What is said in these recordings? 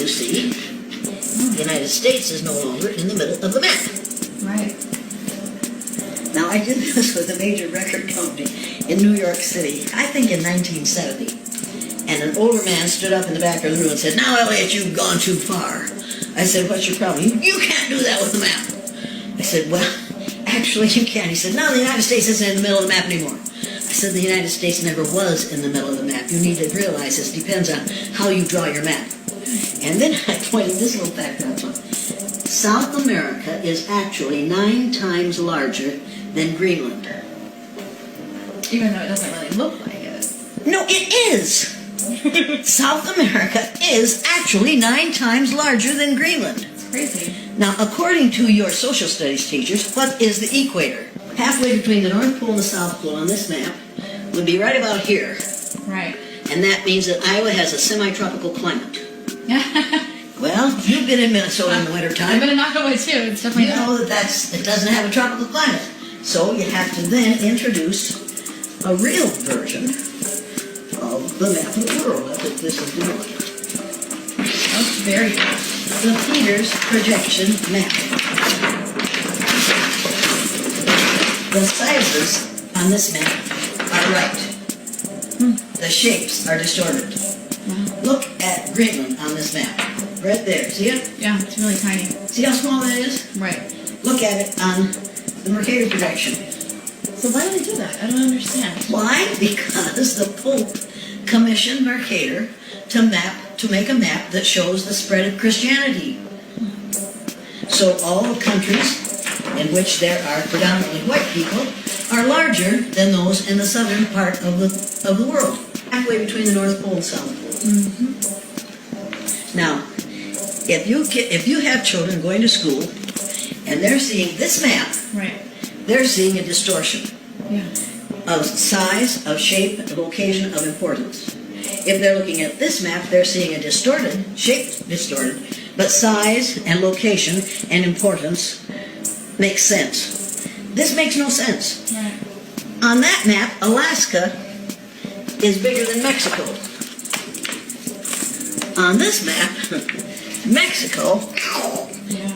you see, the United States is no longer in the middle of the map. Right. Now, I did this with a major record company in New York City, I think in 1970. And an older man stood up in the back of the room and said, "Now, Elliot, you've gone too far." I said, "What's your problem?" You can't do that with the map." I said, "Well, actually you can." He said, "No, the United States isn't in the middle of the map anymore." I said, "The United States never was in the middle of the map. You need to realize this depends on how you draw your map." And then I pointed this little fact out to him. South America is actually 9 times larger than Greenland. Even though it doesn't really look like it. No, it is. South America is actually 9 times larger than Greenland. It's crazy. Now, according to your social studies teachers, what is the equator? Halfway between the North Pole and the South Pole on this map would be right about here. Right. And that means that Iowa has a semi-tropical climate. Well, you've been in Minnesota in the wintertime. I've been in Iowa too. It's definitely You know that it doesn't have a tropical climate. So you have to then introduce a real version of the map of the world. That's what this is doing. That's very good. The Peters projection map. The sizes on this map are right. The shapes are distorted. Look at Greenland on this map. Right there. See it? Yeah, it's really tiny. See how small that is? Right. Look at it on the Mercator projection. So why do they do that? I don't understand. Why? Because the Pope commissioned Mercator to make a map that shows the spread of Christianity. So all countries in which there are predominantly white people are larger than those in the southern part of the world, halfway between the North Pole and South Pole. Mm-hmm. Now, if you have children going to school and they're seeing this map, Right. they're seeing a distortion Yeah. of size, of shape, of location, of importance. If they're looking at this map, they're seeing a shape distorted, but size and location and importance makes sense. This makes no sense. Right. On that map, Alaska is bigger than Mexico. On this map, Mexico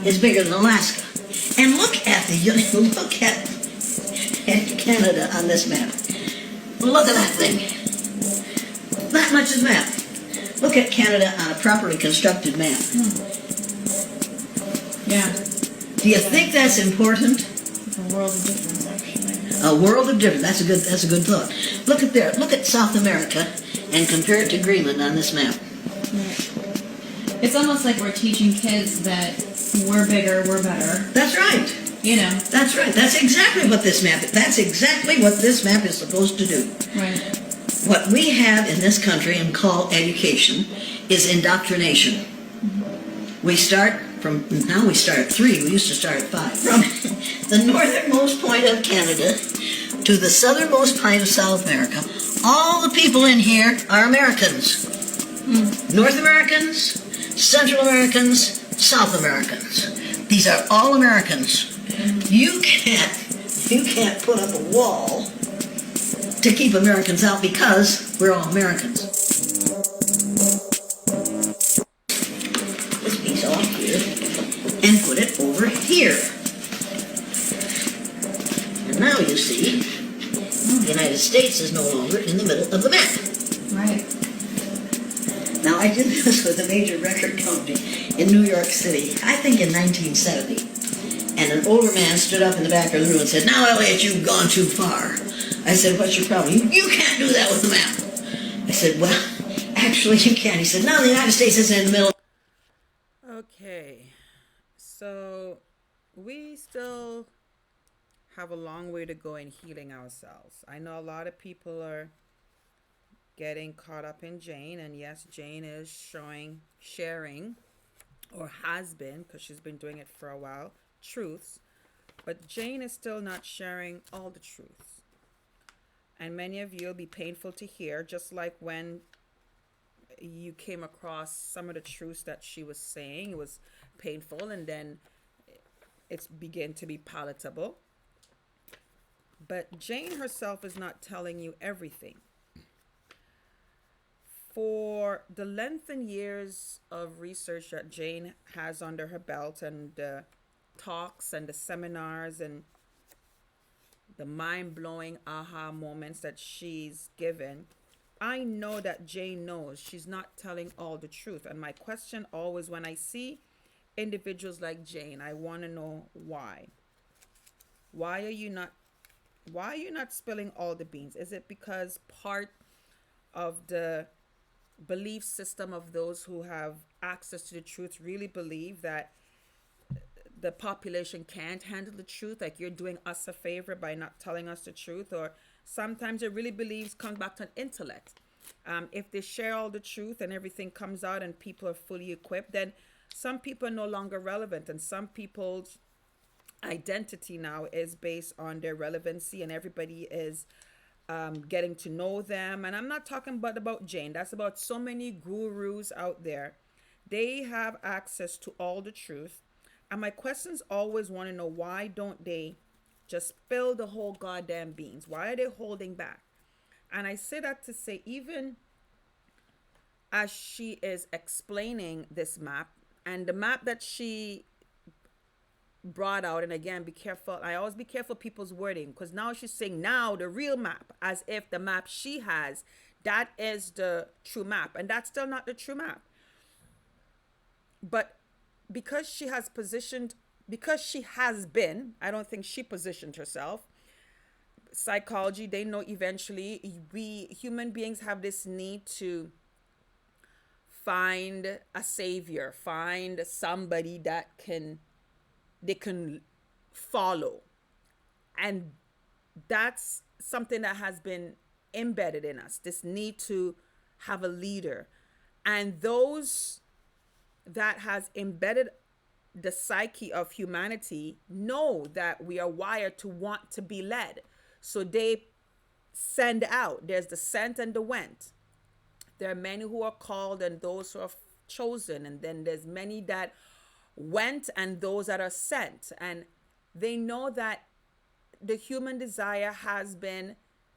is bigger than Alaska. And look at Canada on this map. Look at that thing. That much is map. Look at Canada on a properly constructed map. Yeah. Do you think that's important? It's a world of difference, actually. A world of difference. That's a good thought. Look at there. Look at South America and compare it to Greenland on this map. Right. It's almost like we're teaching kids that we're bigger, we're better. That's right. You know. That's right. That's exactly what this map is. That's exactly what this map is supposed to do. Right. What we have in this country and call education is indoctrination. We start at 3. We used to start at 5. From the northernmost point of Canada to the southernmost point of South America, all the people in here are Americans. North Americans, Central Americans, South Americans. These are all Americans. You can't put up a wall to keep Americans out because we're all Americans. This piece off here and put it over here. And now you see, the United States is no longer in the middle of the map. Right. Now, I did this with a major record company in New York City, I think in 1970. And an older man stood up in the back of the room and said, "Now, Elliot, you've gone too far." I said, "What's your problem?" You can't do that with the map." I said, "Well, actually you can." He said, "No, the United States isn't in the middle." Okay, so we still have a long way to go in healing ourselves. I know a lot of people are getting caught up in Jane, and yes, Jane is sharing, or has been, because she's been doing it for a while, truths, but Jane is still not sharing all the truths. And many of you will be painful to hear, just like when you came across some of the truths that she was saying. It was painful, and then it's began to be palatable. But Jane herself is not telling you everything. for the length and years of research that Jane has under her belt, and the talks and the seminars and the mind-blowing aha moments that she's given, I know that Jane knows she's not telling all the truth. And my question always, when I see individuals like Jane, I want to know why. Why are you not spilling all the beans? Is it because part of the belief system of those who have access to the truth really believe that the population can't handle the truth, like you're doing us a favor by not telling us the truth? Or sometimes it really believes, comes back to an intellect. If they share all the truth and everything comes out and people are fully equipped, then some people are no longer relevant, and some people's identity now is based on their relevancy, and everybody is getting to know them. And I'm not talking about Jane. That's about so many gurus out there. They have access to all the truth. And my questions always want to know, why don't they just spill the whole goddamn beans? Why are they holding back? And I say that to say, even as she is explaining this map, and the map that she brought out, and again, be careful. I always be careful people's wording, because now she's saying now the real map, as if the map she has, that is the true map. And that's still not the true map. But because she has been, I don't think she positioned herself. Psychology, they know eventually we human beings have this need to find a savior, find somebody that they can follow. And that's something that has been embedded in us, this need to have a leader. And those that has embedded the psyche of humanity know that we are wired to want to be led. So they send out. There's the sent and the went. There are many who are called and those who are chosen. And then there's many that went and those that are sent. And they know that the human desire has been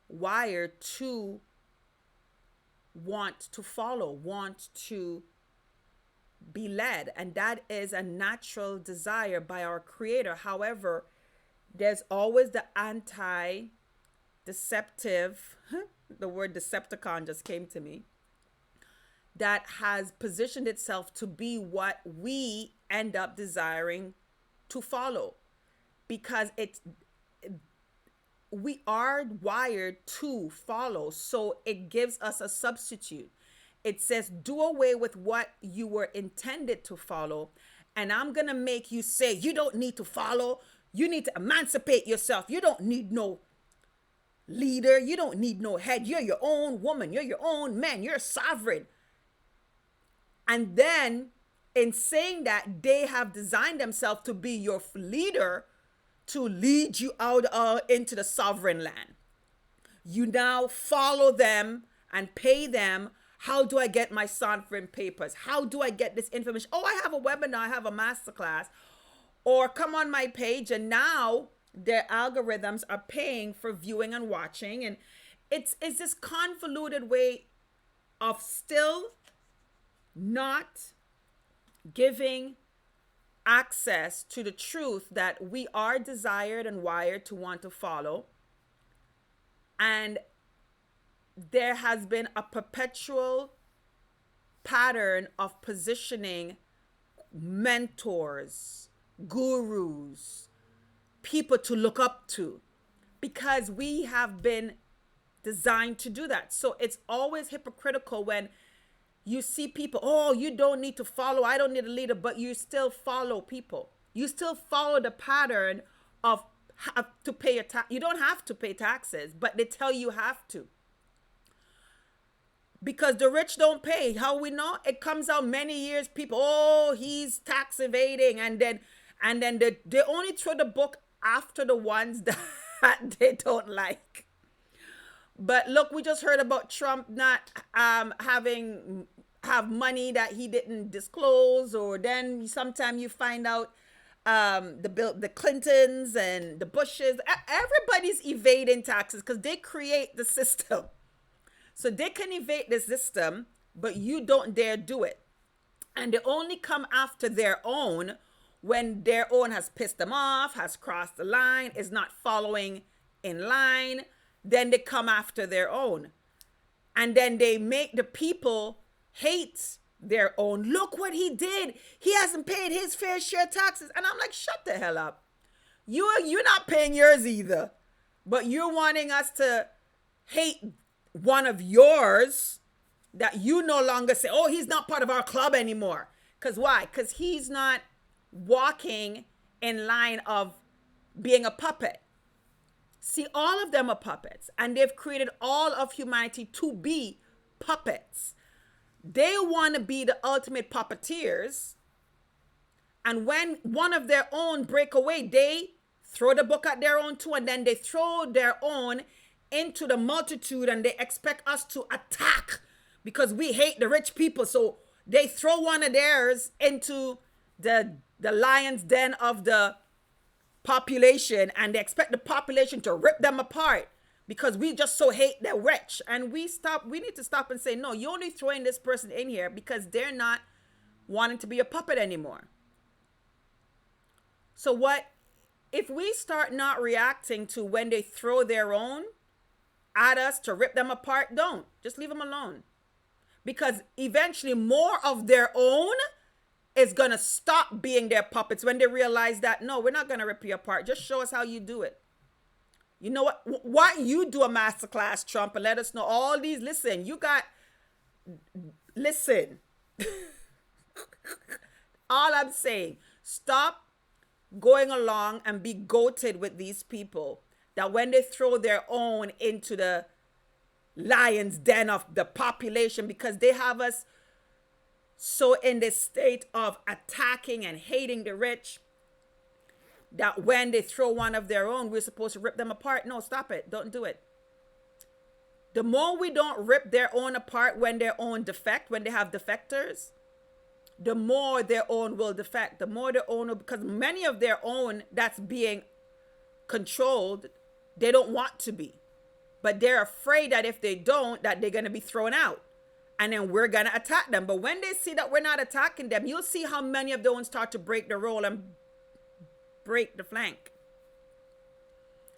wired to want to follow, want to be led. And that is a natural desire by our Creator. However, there's always the anti-deceptive, the word Decepticon just came to me, that has positioned itself to be what we end up desiring to follow, because we are wired to follow. So it gives us a substitute. It says, do away with what you were intended to follow, and I'm going to make you say, you don't need to follow. You need to emancipate yourself. You don't need no leader. You don't need no head. You're your own woman. You're your own man. You're sovereign. And then in saying that, they have designed themselves to be your leader, to lead you out into the sovereign land. You now follow them and pay them. How do I get my sovereign papers? How do I get this information? Oh, I have a webinar. I have a masterclass. Or come on my page, and now their algorithms are paying for viewing and watching. And it's this convoluted way of still not giving access to the truth that we are desired and wired to want to follow. And there has been a perpetual pattern of positioning mentors, gurus, people to look up to, because we have been designed to do that. So it's always hypocritical when you see people, oh, you don't need to follow, I don't need a leader, but you still follow people. You still follow the pattern of have to pay a tax. You don't have to pay taxes, but they tell you have to. Because the rich don't pay. How we know? It comes out many years, people, oh, he's tax evading. And then they only throw the book after the ones that they don't like. But look, we just heard about Trump not have money that he didn't disclose. Or then sometime you find out the Clintons and the Bushes, everybody's evading taxes because they create the system. So they can evade the system but you don't dare do it. And they only come after their own when their own has pissed them off, has crossed the line, is not following in line. Then they come after their own. And then they make the people hate their own. Look what he did. He hasn't paid his fair share of taxes. And I'm like, shut the hell up. You're not paying yours either. But you're wanting us to hate one of yours that you no longer say, oh, he's not part of our club anymore. Because why? Because he's not walking in line of being a puppet. See, all of them are puppets, and they've created all of humanity to be puppets. They want to be the ultimate puppeteers, and when one of their own break away, they throw the book at their own too, and then they throw their own into the multitude, and they expect us to attack because we hate the rich people. So they throw one of theirs into the lion's den of the population, and they expect the population to rip them apart because we just so hate the rich. And we need to stop and say, no, you're only throwing this person in here because they're not wanting to be a puppet anymore. So what if we start not reacting to when they throw their own at us to rip them apart? Don't. Just leave them alone. Because eventually more of their own is going to stop being their puppets when they realize that, no, we're not going to rip you apart. Just show us how you do it. You know what? Why you do a masterclass, Trump, and let us know all these. Listen. All I'm saying, stop going along and be goated with these people that when they throw their own into the lion's den of the population, because they have us so in this state of attacking and hating the rich, that when they throw one of their own, we're supposed to rip them apart. No, stop it. Don't do it. The more we don't rip their own apart when their own defect, when they have defectors, the more their own will defect. The more their own will, because many of their own that's being controlled, they don't want to be. But they're afraid that if they don't, that they're going to be thrown out. And then we're going to attack them. But when they see that we're not attacking them, you'll see how many of those start to break the roll and break the flank.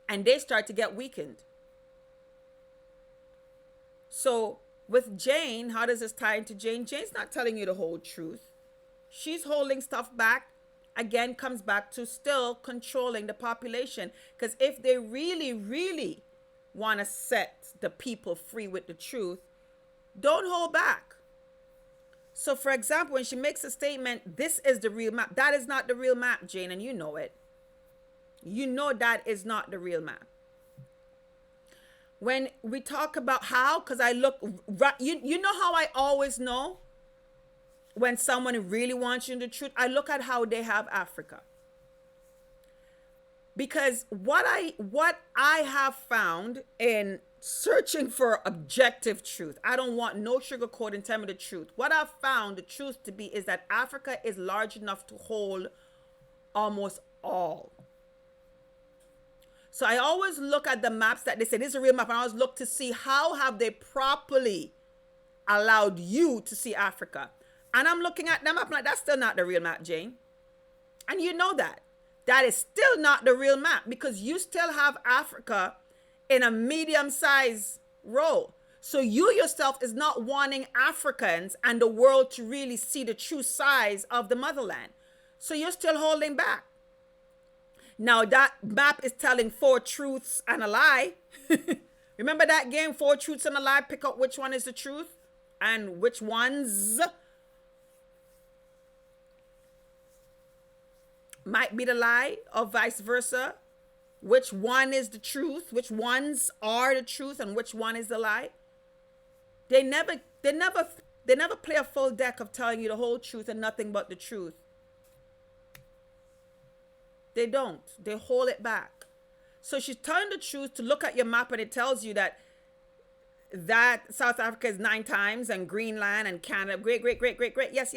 And they start to get weakened. So with Jane, how does this tie into Jane? Jane's not telling you the whole truth. She's holding stuff back. Again, comes back to still controlling the population. Because if they really, really want to set the people free with the truth, don't hold back. So for example, when she makes a statement, this is the real map. That is not the real map, Jane, and you know it. You know that is not the real map. When we talk about how, because I look, you know how I always know when someone really wants you the truth? I look at how they have Africa. Because what I have found in searching for objective truth, I don't want no sugarcoating, tell me the truth. What I've found the truth to be is that Africa is large enough to hold almost all. So I always look at the maps that they say this is a real map, and I always look to see how have they properly allowed you to see Africa. And I'm looking at them up like, that's still not the real map, Jane. And you know that. That is still not the real map, because you still have Africa in a medium-sized role. So you yourself is not wanting Africans and the world to really see the true size of the motherland. So you're still holding back. Now that map is telling 4 truths and a lie. Remember that game, 4 truths and a lie? Pick up which one is the truth and which ones might be the lie, or vice versa. Which one is the truth? Which ones are the truth and which one is the lie? They never play a full deck of telling you the whole truth and nothing but the truth. They don't. They hold it back. So she's telling the truth to look at your map, and it tells you that South Africa is 9 times, and Greenland and Canada. Great. Yes.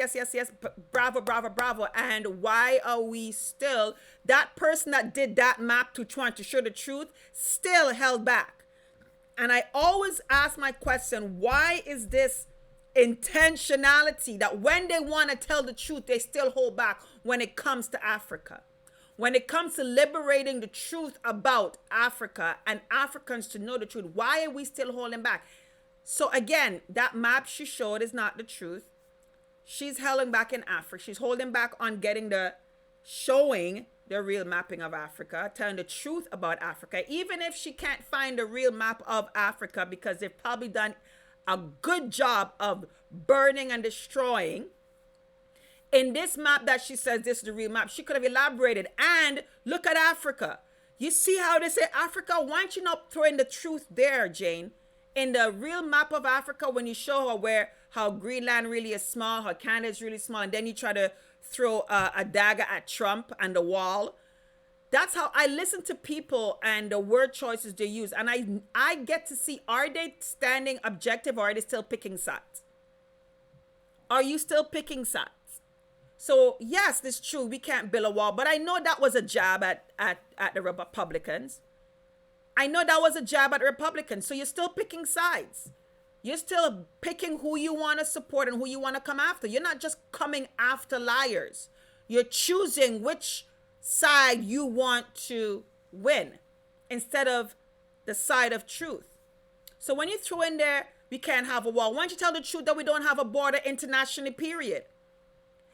Bravo. And why are we still, that person that did that map to try to show the truth still held back? And I always ask my question, why is this intentionality that when they want to tell the truth, they still hold back when it comes to Africa. When it comes to liberating the truth about Africa and Africans to know the truth, why are we still holding back? So again, that map she showed is not the truth. She's holding back in Africa. She's holding back on showing the real mapping of Africa, telling the truth about Africa, even if she can't find the real map of Africa, because they've probably done a good job of burning and destroying. In this map that she says this is the real map, she could have elaborated. And look at Africa. You see how they say Africa? Why don't you not throw in the truth there, Jane? In the real map of Africa, when you show her how Greenland really is small, how Canada is really small, and then you try to throw a dagger at Trump and the wall. That's how I listen to people and the word choices they use. And I get to see, are they standing objective or are they still picking sides? Are you still picking sides? So yes, it's true, we can't build a wall, but I know that was a jab at the Republicans. I know that was a jab at the Republicans. So you're still picking sides. You're still picking who you want to support and who you want to come after. You're not just coming after liars. You're choosing which side you want to win instead of the side of truth. So when you throw in there, we can't have a wall, why don't you tell the truth that we don't have a border internationally, period?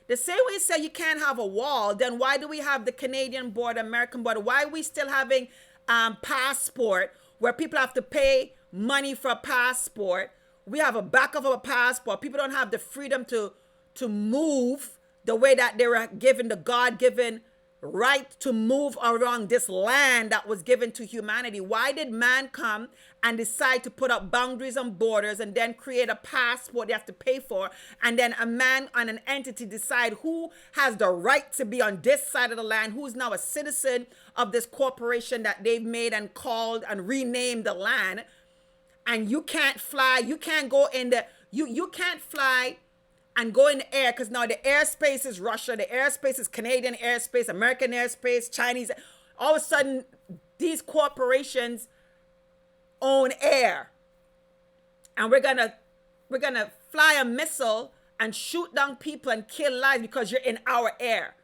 The same way you say you can't have a wall, then why do we have the Canadian border, American border? Why are we still having passport where people have to pay money for a passport? We have a back of a passport. People don't have the freedom to move the way that they were given the God-given right to move around this land that was given to humanity. Why did man come and decide to put up boundaries and borders and then create a passport they have to pay for, and then a man and an entity decide who has the right to be on this side of the land, who's now a citizen of this corporation that they've made and called and renamed the land? And you can't fly, you can't go in the, you can't fly and go in the air, because now the airspace is Russia, the airspace is Canadian airspace, American airspace, Chinese. All of a sudden, these corporations own air. And we're gonna fly a missile and shoot down people and kill lives because you're in our air.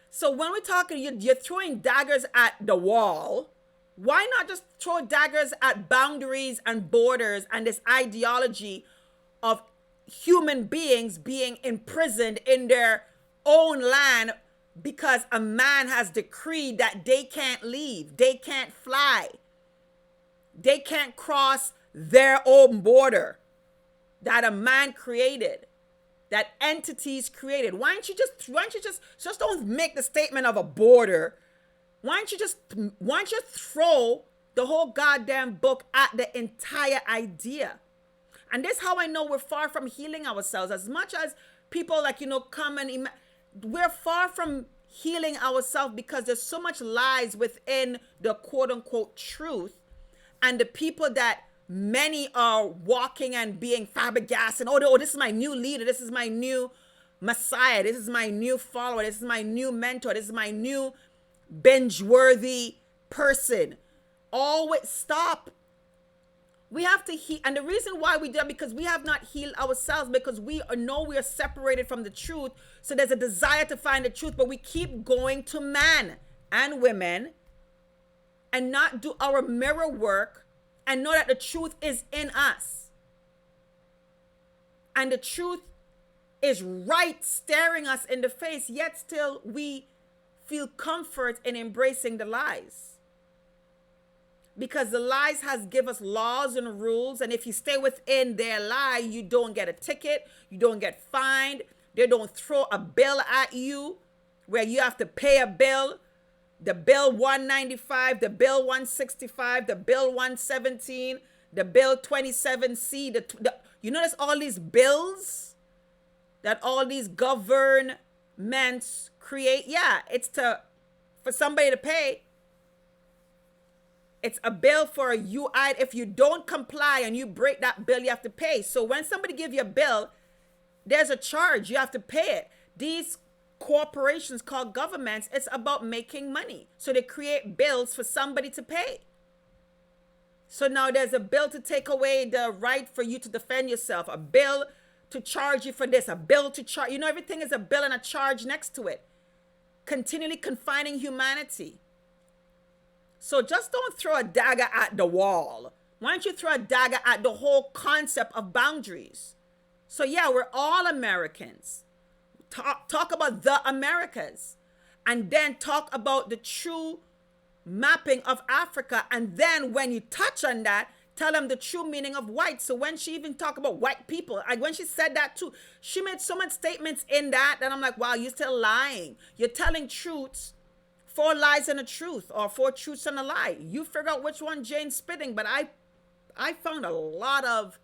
So when we're talking, you're throwing daggers at the wall. Why not just throw daggers at boundaries and borders and this ideology of human beings being imprisoned in their own land because a man has decreed that they can't leave, they can't fly, they can't cross their own border that a man created, that entities created? Why don't you just don't make the statement of a border? Why don't you throw the whole goddamn book at the entire idea? And this is how I know we're far from healing ourselves. As much as people come and we're far from healing ourselves because there's so much lies within the quote unquote truth. And the people that many are walking and being flabbergasted, oh, this is my new leader, this is my new messiah, this is my new follower, this is my new mentor, this is my new binge-worthy person. Always stop. We have to heal. And the reason why we do it, because we have not healed ourselves, because we know we are separated from the truth. So there's a desire to find the truth, but we keep going to man and women and not do our mirror work and know that the truth is in us. And the truth is right staring us in the face, yet still we feel comfort in embracing the lies. Because the lies has give us laws and rules, and if you stay within their lie, you don't get a ticket, you don't get fined, they don't throw a bill at you where you have to pay a bill, the bill 195, the bill 165, the bill 117, the bill 27C, you notice all these bills that all these governments create? Yeah, it's for somebody to pay. It's a bill for you. If you don't comply and you break that bill, you have to pay. So when somebody gives you a bill, there's a charge. You have to pay it. These corporations called governments, it's about making money. So they create bills for somebody to pay. So now there's a bill to take away the right for you to defend yourself, a bill to charge you for this, a bill to charge. You know, everything is a bill and a charge next to it. Continually confining humanity. So just don't throw a dagger at the wall. Why don't you throw a dagger at the whole concept of boundaries? So yeah, we're all Americans. Talk about the Americas. And then talk about the true mapping of Africa. And then when you touch on that, tell them the true meaning of white. So when she even talked about white people, like when she said that too, she made so many statements in that I'm like, wow, you're still lying. You're telling truths, 4 lies and a truth, or 4 truths and a lie. You figure out which one Jane's spitting. But I found a lot of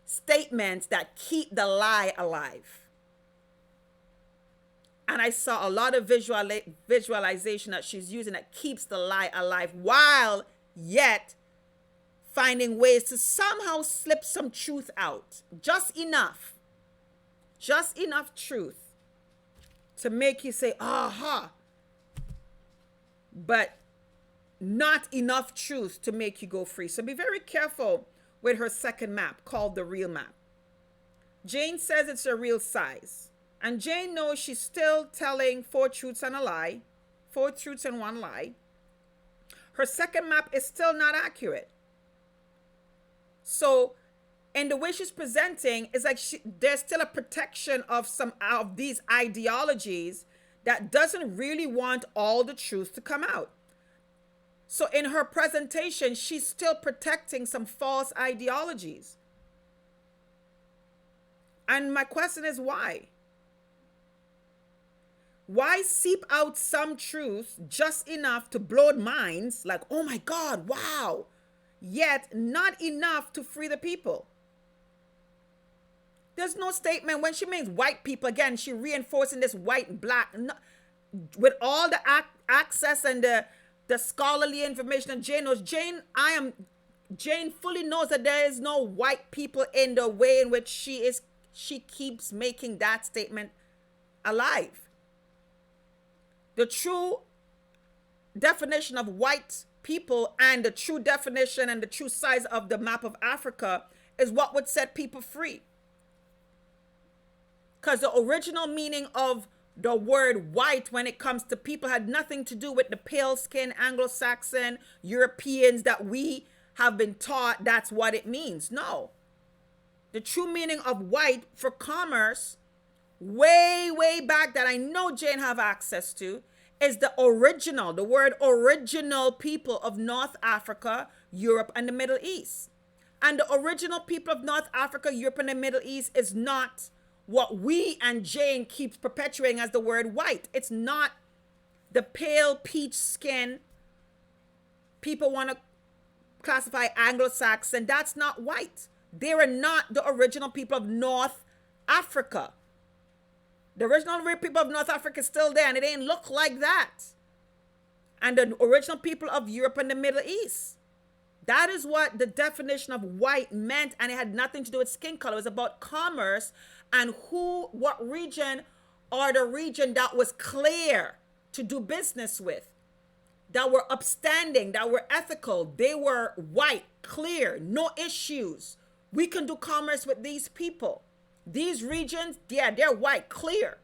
statements that keep the lie alive. And I saw a lot of visualization that she's using that keeps the lie alive, while yet finding ways to somehow slip some truth out. Just enough truth to make you say, aha. But not enough truth to make you go free. So be very careful with her second map, called the real map. Jane says it's a real size. And Jane knows she's still telling 4 truths and a lie, 4 truths and 1 lie. Her second map is still not accurate. So in the way she's presenting, it's like there's still a protection of some of these ideologies that doesn't really want all the truth to come out. So in her presentation, she's still protecting some false ideologies. And my question is, why? Why seep out some truths just enough to blow minds, like, oh my God, wow, yet not enough to free the people? There's no statement. When she means white people, again, she reinforcing this white and black. No, with all the access and the scholarly information that Jane knows, Jane fully knows that there is no white people in the way in which she keeps making that statement alive. The true definition of white people and the true definition and the true size of the map of Africa is what would set people free. Because the original meaning of the word white when it comes to people had nothing to do with the pale skin Anglo-Saxon Europeans that we have been taught that's what it means. No. The true meaning of white for commerce, way back, that I know Jane have access to, is the word original people of North Africa, Europe, and the Middle East. And the original people of North Africa, Europe, and the Middle East is not what we and Jane keeps perpetuating as the word white. It's not the pale peach skin people want to classify Anglo-Saxon. That's not white. They are not the original people of North Africa. The original people of North Africa is still there, and it ain't look like that. And the original people of Europe and the Middle East. That is what the definition of white meant, and it had nothing to do with skin color. It was about commerce and what region, or the region that was clear to do business with, that were upstanding, that were ethical. They were white, clear, no issues. We can do commerce with these people. These regions, yeah, they're white, clear.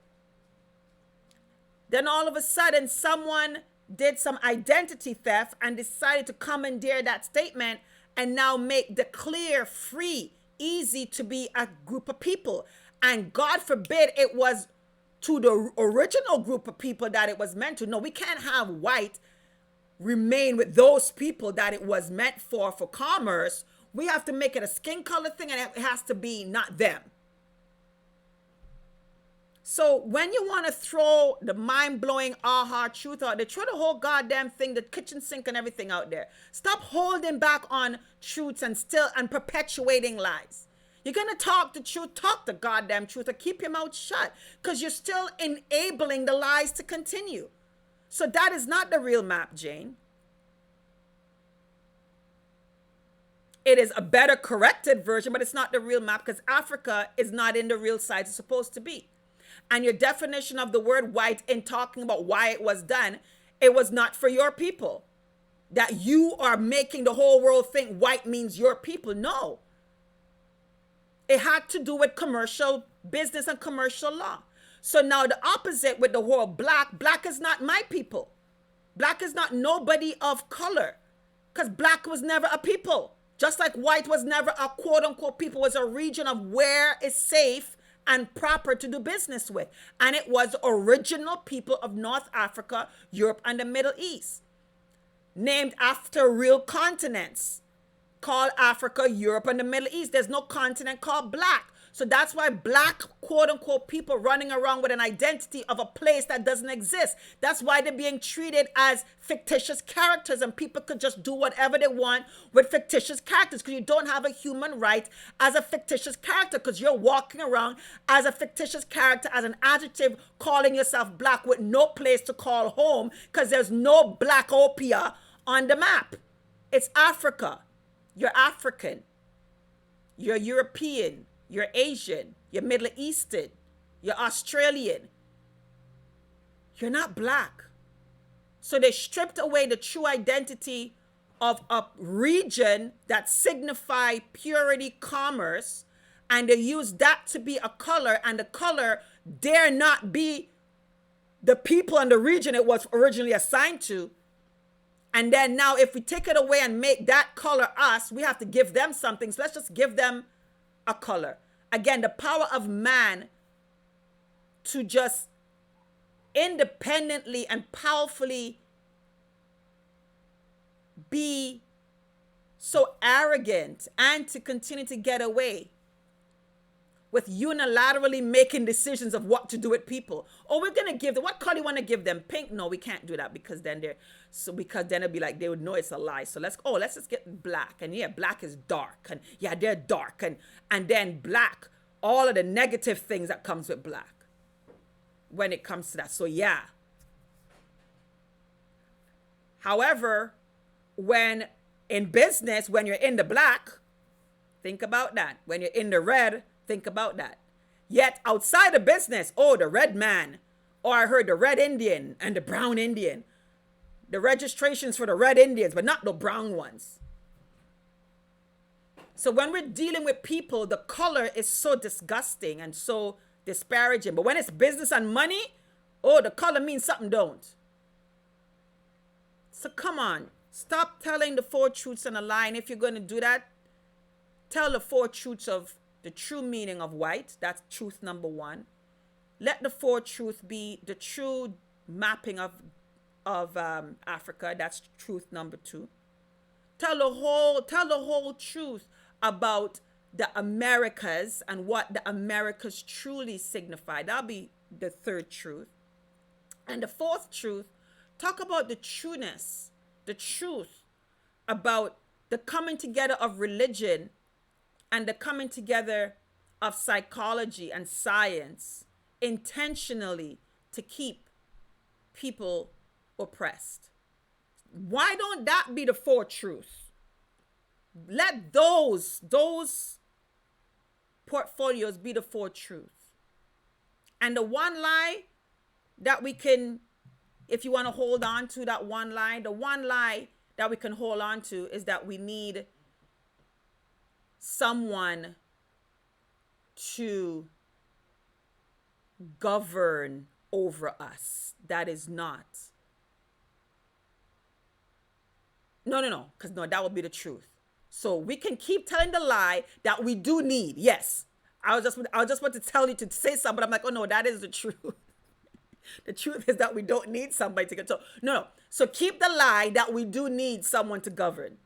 Then all of a sudden, someone did some identity theft and decided to commandeer that statement and now make the clear, free, easy to be a group of people. And God forbid it was to the original group of people that it was meant to. No, we can't have white remain with those people that it was meant for commerce. We have to make it a skin color thing, and it has to be not them. So when you want to throw the mind-blowing aha truth out there, throw the whole goddamn thing, the kitchen sink and everything out there. Stop holding back on truths and perpetuating lies. You're going to talk the truth, talk the goddamn truth, or keep your mouth shut, because you're still enabling the lies to continue. So that is not the real map, Jane. It is a better corrected version, but it's not the real map, because Africa is not in the real size it's supposed to be. And your definition of the word white in talking about why it was done, it was not for your people. That you are making the whole world think white means your people. No. It had to do with commercial business and commercial law. So now the opposite with the whole black is not my people. Black is not nobody of color, because black was never a people. Just like white was never a quote unquote people, was a region of where it's safe and proper to do business with. And it was original people of North Africa, Europe, and the Middle East, named after real continents called Africa, Europe, and the Middle East. There's no continent called black. So that's why black, quote unquote, people running around with an identity of a place that doesn't exist. That's why they're being treated as fictitious characters, and people could just do whatever they want with fictitious characters, because you don't have a human right as a fictitious character, because you're walking around as a fictitious character, as an adjective, calling yourself black with no place to call home, because there's no Blackopia on the map. It's Africa. You're African. You're European. You're Asian, you're Middle Eastern, you're Australian. You're not black. So they stripped away the true identity of a region that signified purity, commerce, and they used that to be a color, and the color dare not be the people in the region it was originally assigned to. And then now if we take it away and make that color us, we have to give them something. So let's just give them a color. Again, the power of man to just independently and powerfully be so arrogant and to continue to get away with unilaterally making decisions of what to do with people. Oh, we're gonna give them, what color you want to give them? Pink? No, we can't do that, because then it'll be like they would know it's a lie. So let's just get black, and yeah, black is dark, and yeah, they're dark, and then black, all of the negative things that comes with black when it comes to that. So yeah. However, when in business, when you're in the black, think about that. When you're in the red, think about that. Yet outside of business, oh, the red man, or I heard the red Indian and the brown Indian. The registrations for the red Indians, but not the brown ones. So when we're dealing with people, the color is so disgusting and so disparaging. But when it's business and money, oh, the color means something don't. So come on, stop telling the four truths and a lie. And if you're going to do that, tell the four truths of the true meaning of white. That's truth number one. Let the four truth be the true mapping of Africa. That's truth number two. Tell the whole truth about the Americas and what the Americas truly signify. That'll be the third truth. And the fourth truth, talk about the trueness, the truth about the coming together of religion and the coming together of psychology and science intentionally to keep people oppressed. Why don't that be the four truths? Let those portfolios be the four truths. And the one lie that we can, if you want to hold on to that one lie, the one lie that we can hold on to is that we need someone to govern over us. That is not. No, because that would be the truth. So we can keep telling the lie that we do need. Yes. I was just about to tell you to say something, but I'm like, oh no, that is the truth. The truth is that we don't need somebody to control. No. So keep the lie that we do need someone to govern.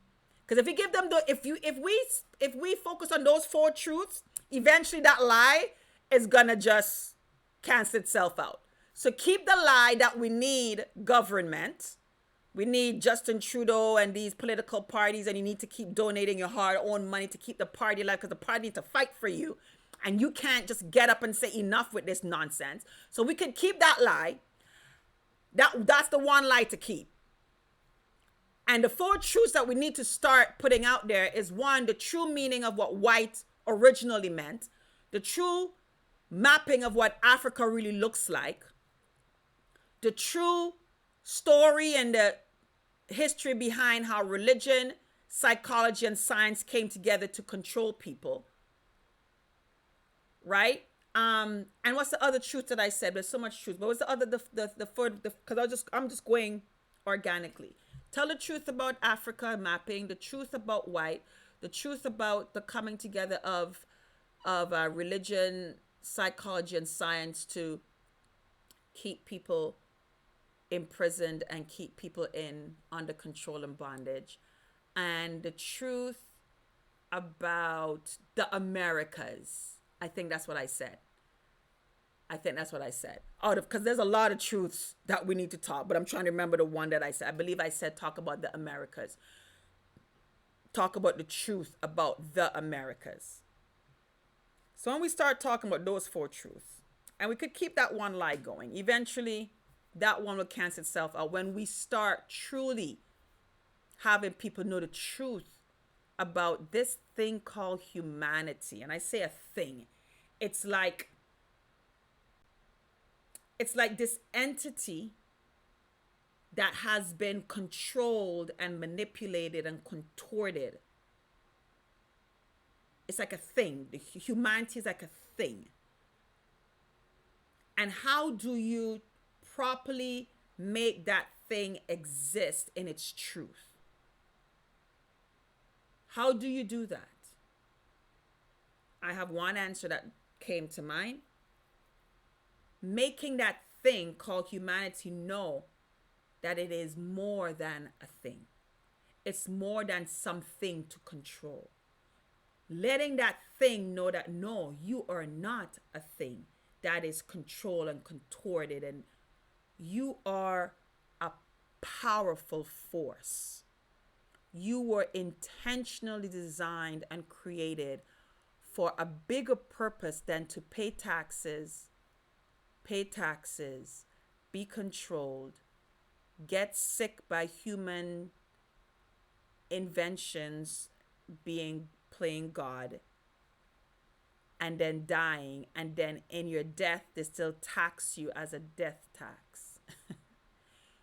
Because if we give them if we focus on those four truths, eventually that lie is gonna just cancel itself out. So keep the lie that we need government. We need Justin Trudeau and these political parties, and you need to keep donating your hard-earned money to keep the party alive, because the party needs to fight for you. And you can't just get up and say enough with this nonsense. So we can keep that lie. That's the one lie to keep. And the four truths that we need to start putting out there is, one, the true meaning of what white originally meant, the true mapping of what Africa really looks like, the true story and the history behind how religion, psychology, and science came together to control people. right? And what's the other truth that I said? There's so much truth. But what's the other because I'm just going organically. Tell the truth about Africa mapping, the truth about white, the truth about the coming together of religion, psychology, and science to keep people imprisoned and keep people in under control and bondage, and the truth about the Americas. I think that's what I said. Because there's a lot of truths that we need to talk, but I'm trying to remember the one that I said. I believe I said talk about the Americas. Talk about the truth about the Americas. So when we start talking about those four truths, and we could keep that one lie going, eventually that one will cancel itself out when we start truly having people know the truth about this thing called humanity. And I say a thing. It's like this entity that has been controlled and manipulated and contorted. It's like a thing. The humanity is like a thing. And how do you properly make that thing exist in its truth? How do you do that? I have one answer that came to mind. Making that thing called humanity know that it is more than a thing. It's more than something to control. Letting that thing know that no, you are not a thing that is controlled and contorted, and you are a powerful force. You were intentionally designed and created for a bigger purpose than to pay taxes, be controlled, get sick by human inventions, playing God, and then dying, and then in your death they still tax you as a death tax.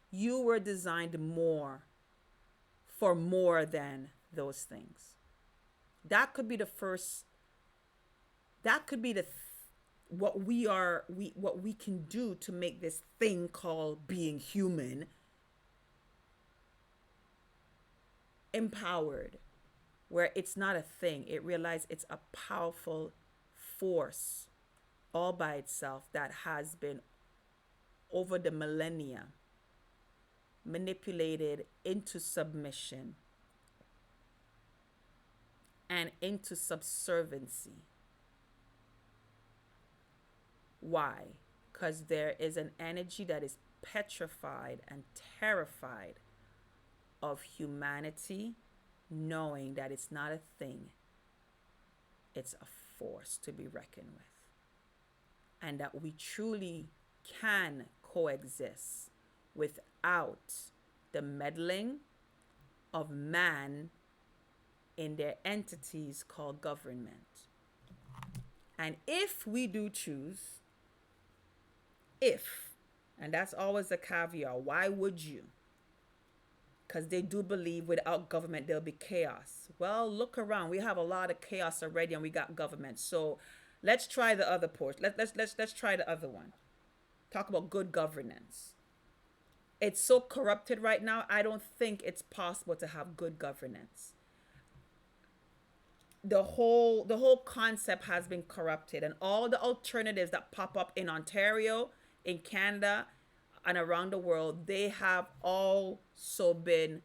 You were designed for more than those things. That could be the first. That could be what we can do to make this thing called being human empowered, where it's not a thing. It realizes it's a powerful force all by itself that has been over the millennia manipulated into submission and into subserviency. Why? Because there is an energy that is petrified and terrified of humanity, knowing that it's not a thing, it's a force to be reckoned with. And that we truly can coexist without the meddling of man in their entities called government. And if we do choose, and that's always the caveat, why would you? Because they do believe without government there'll be chaos. Well, look around. We have a lot of chaos already, and we got government. So let's try the other portion. Let's try the other one. Talk about good governance. It's so corrupted right now. I don't think it's possible to have good governance. The whole concept has been corrupted, and all the alternatives that pop up in Ontario, in Canada, and around the world, they have also been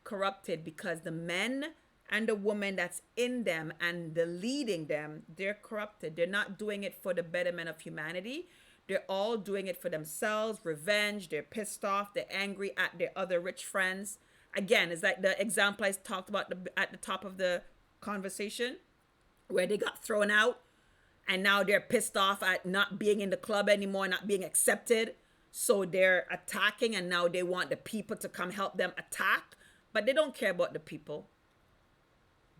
corrupted because the men and the women that's in them and the leading them, they're corrupted. They're not doing it for the betterment of humanity. They're all doing it for themselves, revenge. They're pissed off. They're angry at their other rich friends. Again, it's like the example I talked about at the top of the conversation, where they got thrown out and now they're pissed off at not being in the club anymore, not being accepted. So they're attacking, and now they want the people to come help them attack, but they don't care about the people.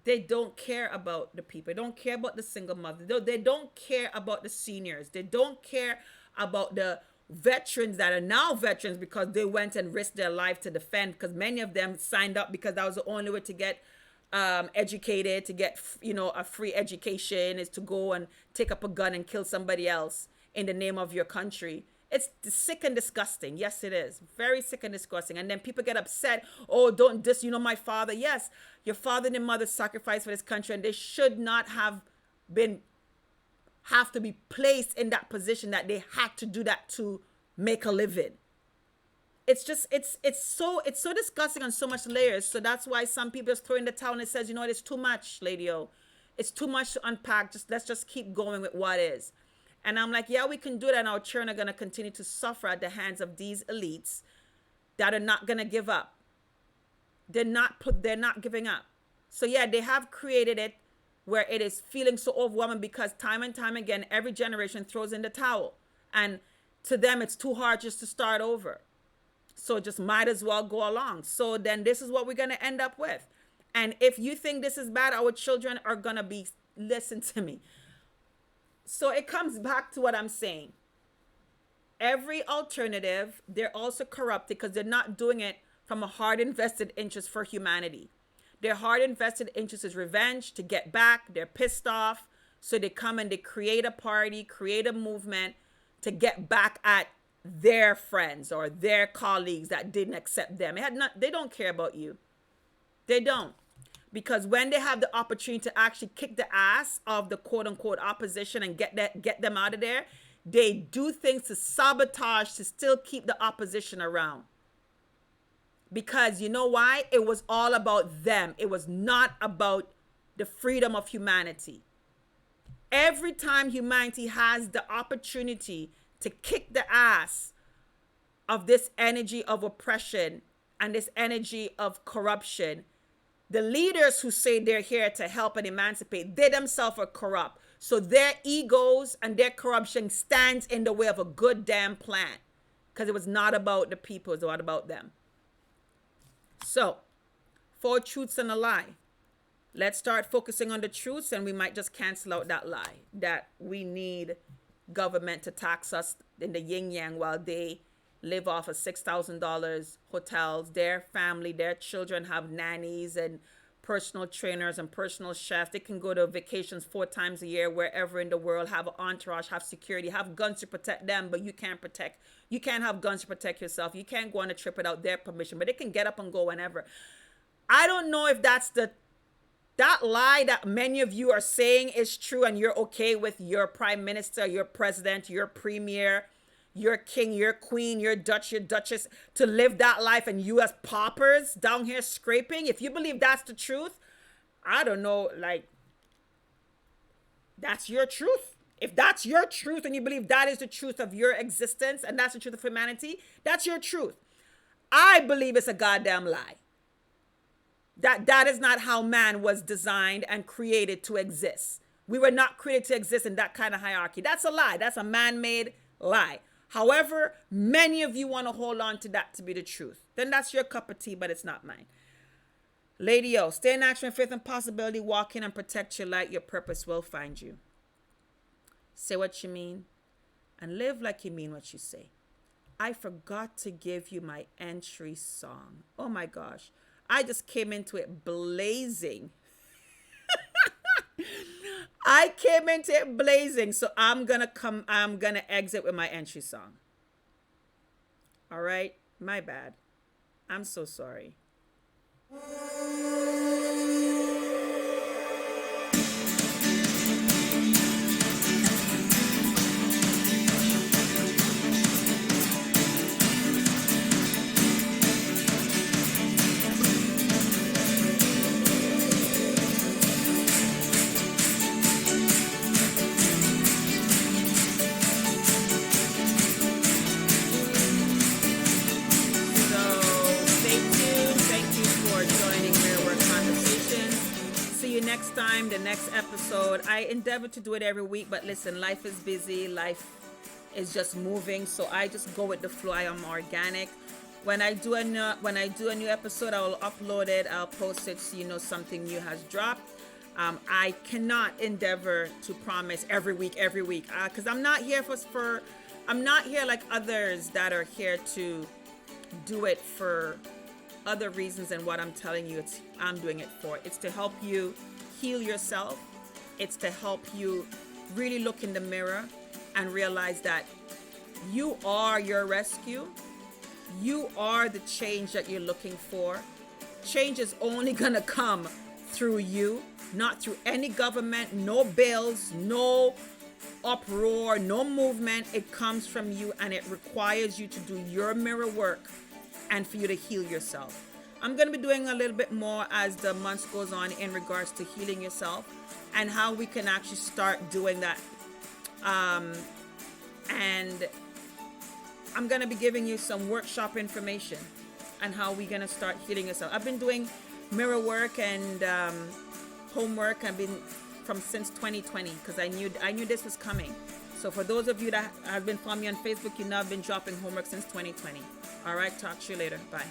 They don't care about the people. They don't care about the single mother. They don't care about the seniors. They don't care about the veterans that are now veterans because they went and risked their life to defend, because many of them signed up because that was the only way to get educated, to get, a free education, is to go and take up a gun and kill somebody else in the name of your country. It's sick and disgusting. Yes, it is. Very sick and disgusting. And then people get upset. Oh, don't diss, my father. Yes, your father and your mother sacrificed for this country, and they should not have to be placed in that position that they had to do that to make a living. It's so disgusting on so much layers. So that's why some people just throw in the towel and says, it's too much, lady-o. It's too much to unpack. Let's just keep going with what is. And I'm like, yeah, we can do that. And our children are going to continue to suffer at the hands of these elites that are not going to give up. They're not giving up. So yeah, they have created it where it is feeling so overwhelming because time and time again, every generation throws in the towel. And to them, it's too hard just to start over. So just might as well go along. So then this is what we're going to end up with. And if you think this is bad, our children are going to be, listen to me. So it comes back to what I'm saying. Every alternative, they're also corrupted because they're not doing it from a hard invested interest for humanity. Their hard invested interest is revenge, to get back. They're pissed off. So they come and they create a party, create a movement to get back at their friends or their colleagues that didn't accept them. They don't care about you. They don't. Because when they have the opportunity to actually kick the ass of the quote unquote opposition and get them out of there, they do things to sabotage to still keep the opposition around. Because you know why? It was all about them. It was not about the freedom of humanity. Every time humanity has the opportunity to kick the ass of this energy of oppression and this energy of corruption, the leaders who say they're here to help and emancipate, they themselves are corrupt. So their egos and their corruption stands in the way of a good damn plan. Because it was not about the people, it was all about them. So, 4 truths and a lie. Let's start focusing on the truths, and we might just cancel out that lie that we need government to tax us in the yin yang while they live off of $6,000 hotels. Their family, their children have nannies and personal trainers and personal chefs. They can go to vacations 4 times a year wherever in the world, have an entourage, have security, have guns to protect them, but you can't have guns to protect yourself. You can't go on a trip without their permission, but they can get up and go whenever. I don't know if that lie that many of you are saying is true and you're okay with your prime minister, your president, your premier, your king, your queen, your dutch, your duchess to live that life, and you as paupers down here scraping. If you believe that's the truth, I don't know, that's your truth. If that's your truth and you believe that is the truth of your existence and that's the truth of humanity, that's your truth. I believe it's a goddamn lie. That is not how man was designed and created to exist. We were not created to exist in that kind of hierarchy. That's a lie. That's a man-made lie. However, many of you want to hold on to that to be the truth. Then that's your cup of tea, but it's not mine. Lady-o, stay in action, faith, and possibility. Walk in and protect your light. Your purpose will find you. Say what you mean and live like you mean what you say. I forgot to give you my entry song. Oh my gosh. I just came into it blazing. So I'm going to exit with my entry song. All right. My bad. I'm so sorry. Next time, the next episode. I endeavor to do it every week, but listen, life is busy, life is just moving, so I just go with the flow. I am organic. When I do a new episode, I will upload it, I'll post it so you know something new has dropped. I cannot endeavor to promise every week because I'm not here I'm not here like others that are here to do it for other reasons than what I'm telling you I'm doing it for. It's to help you heal yourself. It's to help you really look in the mirror and realize that you are your rescue. You are the change that you're looking for. Change is only gonna come through you, not through any government, no bills, no uproar, no movement. It comes from you, and it requires you to do your mirror work and for you to heal yourself. I'm going to be doing a little bit more as the months goes on in regards to healing yourself and how we can actually start doing that. And I'm going to be giving you some workshop information on how we're going to start healing yourself. I've been doing mirror work and homework. I've been from since 2020 because I knew this was coming. So for those of you that have been following me on Facebook, you know I've been dropping homework since 2020. All right, talk to you later. Bye.